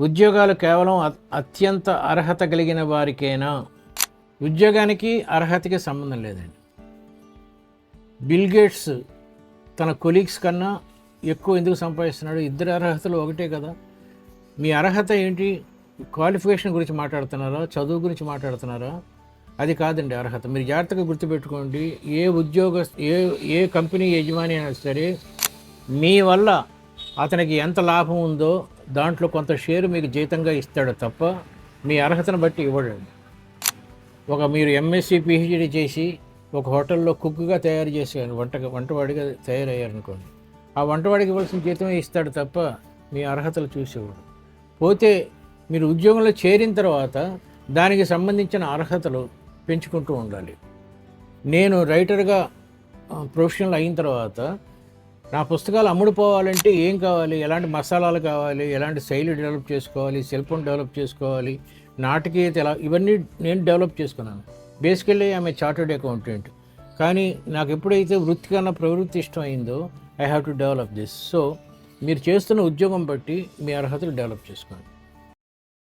ఉద్యోగాలు కేవలం అత్యంత అర్హత కలిగిన వారికేనా? ఉద్యోగానికి అర్హతకి సంబంధం లేదండి. బిల్ గేట్స్ తన కొలీగ్స్ కన్నా ఎక్కువ ఎందుకు సంపాదిస్తున్నాడు? ఇద్దరు అర్హతలు ఒకటే కదా. మీ అర్హత ఏంటి? క్వాలిఫికేషన్ గురించి మాట్లాడుతున్నారా? చదువు గురించి మాట్లాడుతున్నారా? అది కాదండి అర్హత. మీరు జాగ్రత్తగా గుర్తుపెట్టుకోండి. ఏ కంపెనీ యజమాని అయినా సరే మీ వల్ల అతనికి ఎంత లాభం ఉందో దాంట్లో కొంత షేరు మీకు జీతంగా ఇస్తాడు తప్ప మీ అర్హతను బట్టి ఇవ్వడండి. మీరు ఎంఎస్సి పిహెచ్డి చేసి ఒక హోటల్లో కుక్గా తయారు చేసేవారు, వంటవాడిగా తయారయ్యారనుకోండి, ఆ వంటవాడికి ఇవ్వాల్సిన జీతమే ఇస్తాడు తప్ప మీ అర్హతలు చూసేవాడు. పోతే మీరు ఉద్యోగంలో చేరిన తర్వాత దానికి సంబంధించిన అర్హతలు పెంచుకుంటూ ఉండాలి. నేను రైటర్గా ప్రొఫెషనల్ అయిన తర్వాత నా పుస్తకాలు అమ్ముడుపోవాలంటే ఏం కావాలి? ఎలాంటి మసాలాలు కావాలి? ఎలాంటి శైలి డెవలప్ చేసుకోవాలి? శిల్పం డెవలప్ చేసుకోవాలి? నాటకీయత ఇవన్నీ నేను డెవలప్ చేసుకున్నాను. బేసికల్లీ ఆమె చార్టర్డ్ అకౌంటెంట్. కానీ నాకు ఎప్పుడైతే వృత్తి కన్నా ప్రవృత్తి ఇష్టం అయిందో I have to develop this. So మీరు చేస్తున్న ఉద్యోగం బట్టి మీ అర్హతలు డెవలప్ చేసుకోండి.